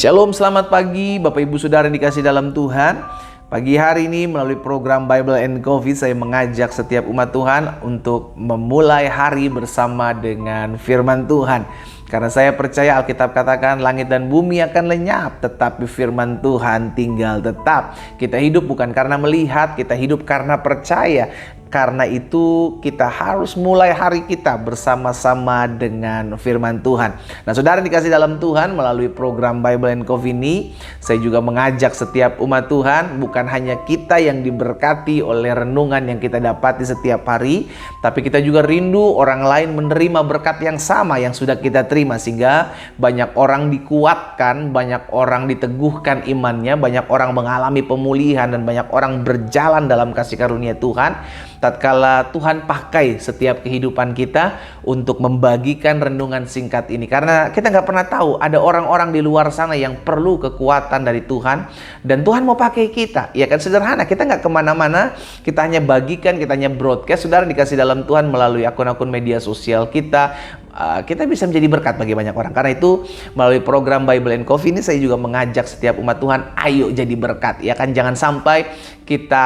Shalom, selamat pagi Bapak Ibu Saudara yang dikasih dalam Tuhan. Pagi hari ini melalui program Bible and Coffee saya mengajak setiap umat Tuhan untuk memulai hari bersama dengan firman Tuhan. Karena saya percaya Alkitab katakan langit dan bumi akan lenyap, tetapi firman Tuhan tinggal tetap. Kita hidup bukan karena melihat, kita hidup karena percaya. Karena itu kita harus mulai hari kita bersama-sama dengan firman Tuhan. Nah, saudara dikasih dalam Tuhan, melalui program Bible and Coffee ini, saya juga mengajak setiap umat Tuhan, bukan hanya kita yang diberkati oleh renungan yang kita dapati setiap hari, tapi kita juga rindu orang lain menerima berkat yang sama yang sudah kita terima, sehingga banyak orang dikuatkan, banyak orang diteguhkan imannya, banyak orang mengalami pemulihan, dan banyak orang berjalan dalam kasih karunia Tuhan. Tatkala Tuhan pakai setiap kehidupan kita untuk membagikan renungan singkat ini. Karena kita nggak pernah tahu, ada orang-orang di luar sana yang perlu kekuatan dari Tuhan. Dan Tuhan mau pakai kita. Ya kan, sederhana, kita nggak kemana-mana. Kita hanya bagikan, kita hanya broadcast. Saudara dikasih dalam Tuhan melalui akun-akun media sosial kita. Kita bisa menjadi berkat bagi banyak orang. Karena itu melalui program Bible and Coffee ini saya juga mengajak setiap umat Tuhan, ayo jadi berkat. Ya kan, jangan sampai kita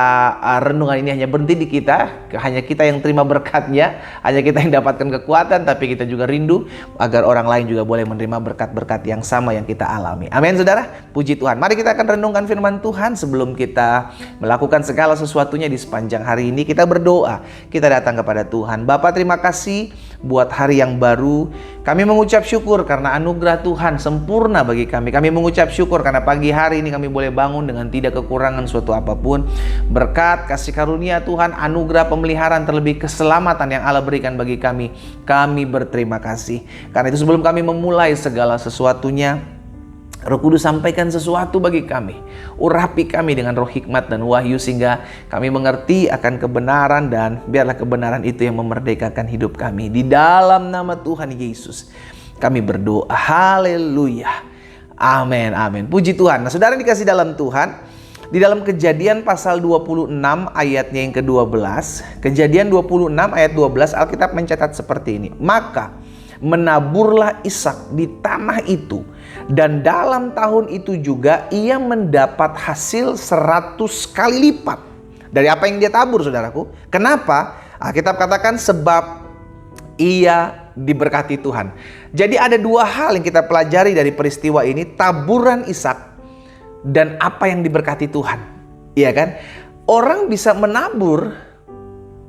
renungan ini hanya berhenti di kita, hanya kita yang terima berkatnya, hanya kita yang dapatkan kekuatan, tapi kita juga rindu agar orang lain juga boleh menerima berkat-berkat yang sama yang kita alami. Amin, saudara. Puji Tuhan. Mari kita akan renungkan firman Tuhan. Sebelum kita melakukan segala sesuatunya di sepanjang hari ini, kita berdoa. Kita datang kepada Tuhan. Bapa, terima kasih buat hari yang baru. Kami mengucap syukur karena anugerah Tuhan sempurna bagi kami. Kami mengucap syukur karena pagi hari ini kami boleh bangun dengan tidak kekurangan suatu apapun. Berkat kasih karunia Tuhan, anugerah pemeliharaan, terlebih keselamatan yang Allah berikan bagi kami, kami berterima kasih. Karena itu sebelum kami memulai segala sesuatunya, Roh Kudus sampaikan sesuatu bagi kami. Urapi kami dengan roh hikmat dan wahyu sehingga kami mengerti akan kebenaran, dan biarlah kebenaran itu yang memerdekakan hidup kami. Di dalam nama Tuhan Yesus kami berdoa. Haleluya. Amin, amin. Puji Tuhan. Nah, saudara dikasih dalam Tuhan, di dalam Kejadian pasal 26 ayatnya yang ke-12, Kejadian 26 ayat 12, Alkitab mencatat seperti ini. Maka menaburlah Ishak di tanah itu, dan dalam tahun itu juga ia mendapat hasil 100 kali lipat dari apa yang dia tabur, saudaraku. Kenapa? Alkitab katakan sebab ia diberkati Tuhan. Jadi ada dua hal yang kita pelajari dari peristiwa ini, taburan Ishak dan apa yang diberkati Tuhan. Iya kan? Orang bisa menabur,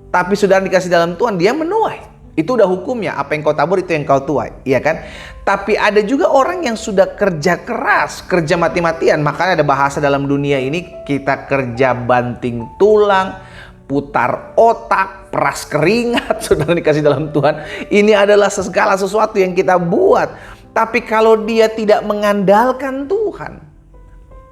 tapi saudara dikasih dalam Tuhan, dia menuai. Itu udah hukumnya, apa yang kau tabur itu yang kau tuai. Iya kan? Tapi ada juga orang yang sudah kerja keras, kerja mati-matian. Makanya ada bahasa dalam dunia ini, kita kerja banting tulang, putar otak, peras keringat. Saudara dikasih dalam Tuhan, ini adalah segala sesuatu yang kita buat. Tapi kalau dia tidak mengandalkan Tuhan,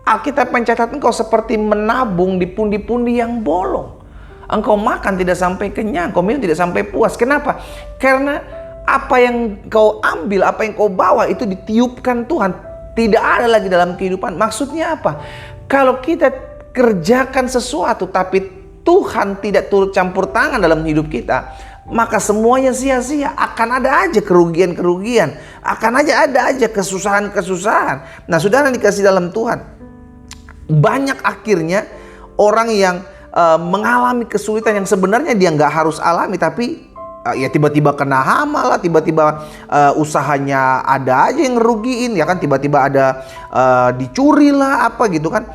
Alkitab mencatat engkau seperti menabung di pundi-pundi yang bolong. Engkau makan tidak sampai kenyang, engkau minum tidak sampai puas. Kenapa? Karena apa yang kau ambil, apa yang kau bawa itu ditiupkan Tuhan. Tidak ada lagi dalam kehidupan. Maksudnya apa? Kalau kita kerjakan sesuatu tapi Tuhan tidak turut campur tangan dalam hidup kita, maka semuanya sia-sia. Akan ada aja kerugian-kerugian, akan ada aja kesusahan-kesusahan. Nah, saudara dikasih dalam Tuhan, banyak akhirnya orang yang mengalami kesulitan yang sebenarnya dia nggak harus alami, tapi ya tiba-tiba kena hama lah, tiba-tiba usahanya ada aja yang ngerugiin, ya kan, tiba-tiba ada dicuri lah apa gitu kan.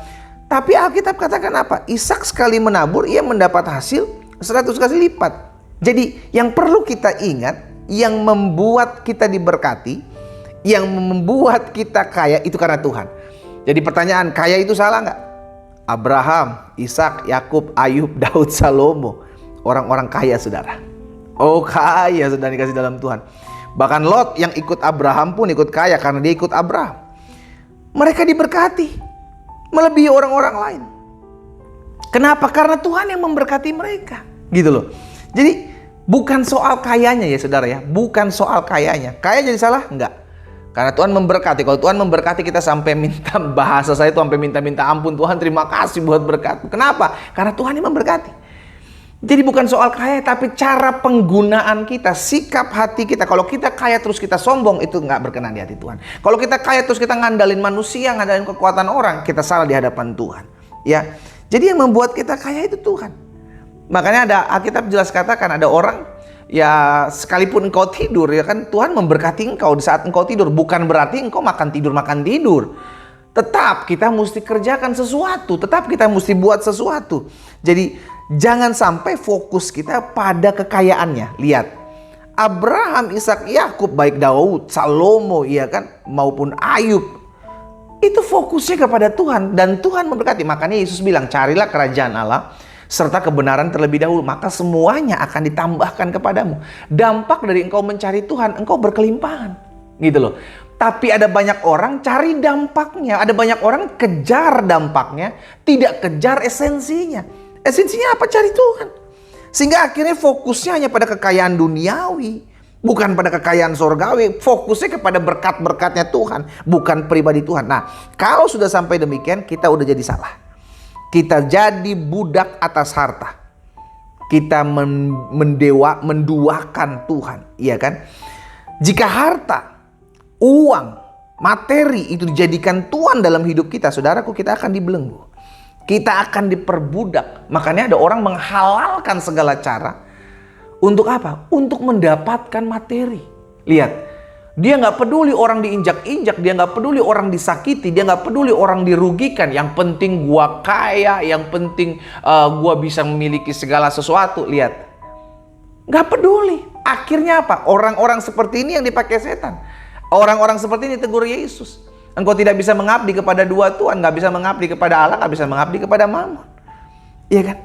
Tapi Alkitab katakan apa? Ishak sekali menabur ia mendapat hasil 100 kali lipat. Jadi yang perlu kita ingat, yang membuat kita diberkati, yang membuat kita kaya itu karena Tuhan. Jadi pertanyaan, kaya itu salah nggak? Abraham, Ishak, Yakub, Ayub, Daud, Salomo, orang-orang kaya, saudara. Oh, kaya, saudara dikasih dalam Tuhan. Bahkan Lot yang ikut Abraham pun ikut kaya karena dia ikut Abraham. Mereka diberkati melebihi orang-orang lain. Kenapa? Karena Tuhan yang memberkati mereka, gitu loh. Jadi bukan soal kayanya ya, saudara ya. Bukan soal kayanya. Kaya jadi salah? Enggak. Karena Tuhan memberkati. Kalau Tuhan memberkati kita sampai minta, bahasa saya itu sampai minta-minta ampun, Tuhan terima kasih buat berkat. Kenapa? Karena Tuhan yang memberkati. Jadi bukan soal kaya, tapi cara penggunaan kita, sikap hati kita. Kalau kita kaya terus kita sombong, itu nggak berkenan di hati Tuhan. Kalau kita kaya terus kita ngandalin manusia, ngandalin kekuatan orang, kita salah di hadapan Tuhan. Ya, jadi yang membuat kita kaya itu Tuhan. Makanya ada Alkitab jelas katakan, ada orang ya sekalipun engkau tidur, ya kan Tuhan memberkati engkau di saat engkau tidur. Bukan berarti engkau makan tidur. Tetap kita mesti kerjakan sesuatu, tetap kita mesti buat sesuatu. Jadi jangan sampai fokus kita pada kekayaannya. Lihat, Abraham, Ishak, Yakub, baik Daud, Salomo, ya kan, maupun Ayub, itu fokusnya kepada Tuhan dan Tuhan memberkati. Makanya Yesus bilang, carilah kerajaan Allah serta kebenaran terlebih dahulu, maka semuanya akan ditambahkan kepadamu. Dampak dari engkau mencari Tuhan, engkau berkelimpahan, gitu loh. Tapi ada banyak orang cari dampaknya, ada banyak orang kejar dampaknya, tidak kejar esensinya. Esensinya apa? Cari Tuhan. Sehingga akhirnya fokusnya hanya pada kekayaan duniawi, bukan pada kekayaan sorgawi. Fokusnya kepada berkat-berkatnya Tuhan, bukan pribadi Tuhan. Nah, kalau sudah sampai demikian, kita udah jadi salah. Kita jadi budak atas harta. Kita menduakan Tuhan, iya kan? Jika harta, uang, materi itu dijadikan Tuhan dalam hidup kita, saudaraku, kita akan dibelenggu. Kita akan diperbudak. Makanya ada orang menghalalkan segala cara. Untuk apa? Untuk mendapatkan materi. Lihat, dia nggak peduli orang diinjak-injak, dia nggak peduli orang disakiti, dia nggak peduli orang dirugikan. Yang penting gua kaya, yang penting gua bisa memiliki segala sesuatu. Lihat, nggak peduli. Akhirnya apa? Orang-orang seperti ini yang dipakai setan. Orang-orang seperti ini ditegur Yesus. Engkau tidak bisa mengabdi kepada dua Tuhan, nggak bisa mengabdi kepada Allah, nggak bisa mengabdi kepada Mammon. Iya kan?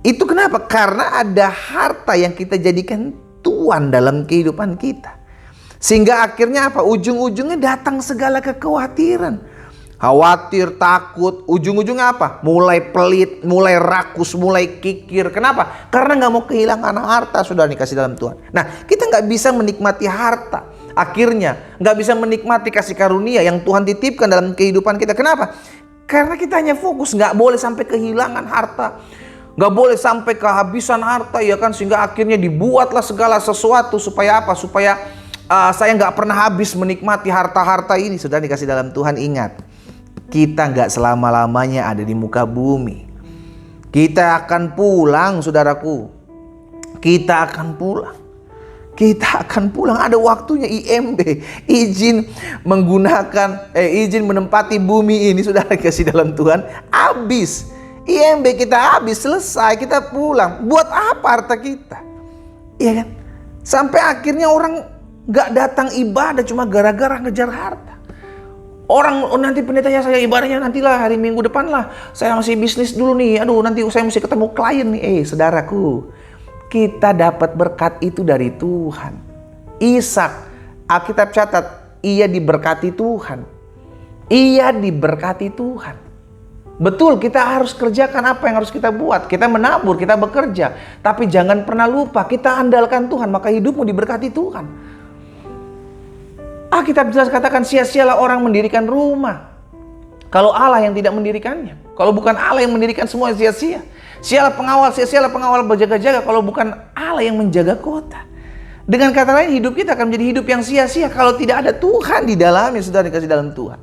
Itu kenapa? Karena ada harta yang kita jadikan Tuhan dalam kehidupan kita. Sehingga akhirnya apa? Ujung-ujungnya datang segala kekhawatiran. Khawatir, takut, ujung-ujungnya apa? Mulai pelit, mulai rakus, mulai kikir. Kenapa? Karena nggak mau kehilangan harta, sudah dikasih dalam Tuhan. Nah, kita nggak bisa menikmati harta. Akhirnya nggak bisa menikmati kasih karunia yang Tuhan titipkan dalam kehidupan kita. Kenapa? Karena kita hanya fokus, nggak boleh sampai kehilangan harta, nggak boleh sampai kehabisan harta, ya kan? Sehingga akhirnya dibuatlah segala sesuatu supaya apa? Supaya saya nggak pernah habis menikmati harta-harta ini. Sudah dikasih dalam Tuhan. Ingat, kita nggak selama-lamanya ada di muka bumi. Kita akan pulang, saudaraku. Kita akan pulang. Kita akan pulang, ada waktunya. IMB, izin menggunakan, izin menempati bumi ini, sudah dikasih dalam Tuhan, habis. IMB kita habis, selesai, kita pulang. Buat apa harta kita? Iya kan? Sampai akhirnya orang gak datang ibadah cuma gara-gara ngejar harta. Orang, oh nanti pendeta ya saya ibadahnya nantilah hari Minggu depan lah. Saya masih bisnis dulu nih, aduh nanti saya mesti ketemu klien nih. Saudaraku, kita dapat berkat itu dari Tuhan. Ishak, Alkitab catat, ia diberkati Tuhan. Ia diberkati Tuhan. Betul, kita harus kerjakan apa yang harus kita buat. Kita menabur, kita bekerja. Tapi jangan pernah lupa, kita andalkan Tuhan, maka hidupmu diberkati Tuhan. Alkitab jelas katakan, sia-sialah orang mendirikan rumah kalau Allah yang tidak mendirikannya. Kalau bukan Allah yang mendirikan, semua sia-sia. Sia-sialah pengawal berjaga-jaga kalau bukan Allah yang menjaga kota. Dengan kata lain, hidup kita akan menjadi hidup yang sia-sia kalau tidak ada Tuhan di dalamnya, sudah dikasih dalam Tuhan.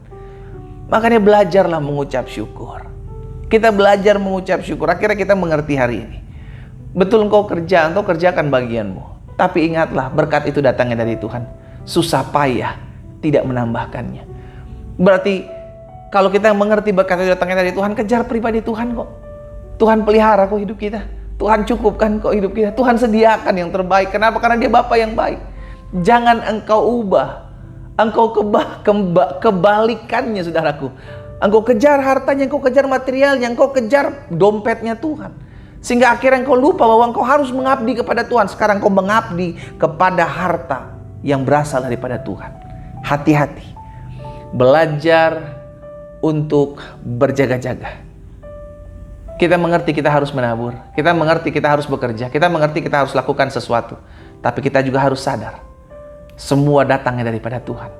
Makanya belajarlah mengucap syukur. Kita belajar mengucap syukur, akhirnya kita mengerti hari ini. Betul, engkau kerjakan bagianmu. Tapi ingatlah, berkat itu datangnya dari Tuhan. Susah payah tidak menambahkannya. Berarti kalau kita mengerti berkat itu datangnya dari Tuhan, kejar pribadi Tuhan kok. Tuhan pelihara kok hidup kita. Tuhan cukupkan kok hidup kita. Tuhan sediakan yang terbaik. Kenapa? Karena dia Bapa yang baik. Jangan engkau ubah. Engkau kebalikannya, saudaraku. Engkau kejar hartanya, engkau kejar materialnya, engkau kejar dompetnya Tuhan. Sehingga akhirnya engkau lupa bahwa engkau harus mengabdi kepada Tuhan. Sekarang engkau mengabdi kepada harta yang berasal daripada Tuhan. Hati-hati. Belajar untuk berjaga-jaga. Kita mengerti kita harus menabur. Kita mengerti kita harus bekerja. Kita mengerti kita harus lakukan sesuatu. Tapi kita juga harus sadar, semua datangnya daripada Tuhan.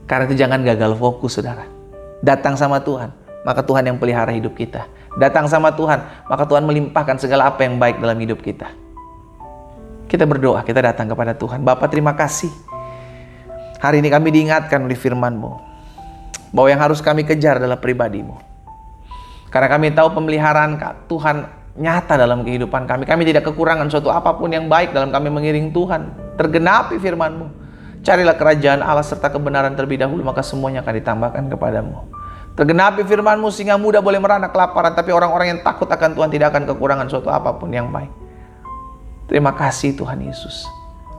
Karena itu jangan gagal fokus, saudara. Datang sama Tuhan, maka Tuhan yang pelihara hidup kita. datang sama Tuhan, maka Tuhan melimpahkan segala apa yang baik dalam hidup kita. Kita berdoa, kita datang kepada Tuhan. Bapa, terima kasih. Hari ini kami diingatkan oleh firman-Mu bahwa yang harus kami kejar adalah pribadi-Mu. Karena kami tahu pemeliharaan Tuhan nyata dalam kehidupan kami. Kami tidak kekurangan suatu apapun yang baik dalam kami mengiring Tuhan. Tergenapi firman-Mu. Carilah kerajaan Allah serta kebenaran terlebih dahulu, maka semuanya akan ditambahkan kepadamu. Tergenapi firman-Mu sehingga muda boleh merana kelaparan, tapi orang-orang yang takut akan Tuhan tidak akan kekurangan suatu apapun yang baik. Terima kasih Tuhan Yesus.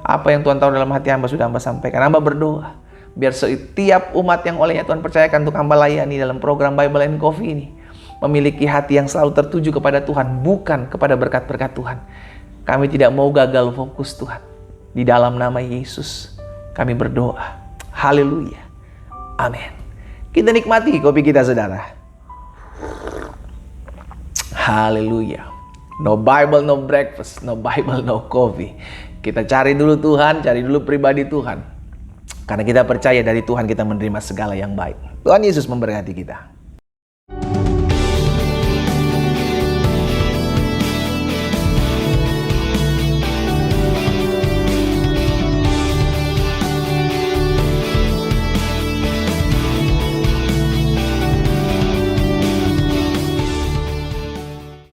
Apa yang Tuhan tahu dalam hati hamba sudah hamba sampaikan. Hamba berdoa biar setiap umat yang olehnya Tuhan percayakan untuk hamba layani dalam program Bible and Coffee ini memiliki hati yang selalu tertuju kepada Tuhan, bukan kepada berkat-berkat Tuhan. Kami tidak mau gagal fokus Tuhan. Di dalam nama Yesus kami berdoa. Haleluya. Amin. Kita nikmati kopi kita, saudara. Haleluya. No Bible, no breakfast. No Bible, no coffee. Kita cari dulu Tuhan, cari dulu pribadi Tuhan. Karena kita percaya dari Tuhan kita menerima segala yang baik. Tuhan Yesus memberkati kita.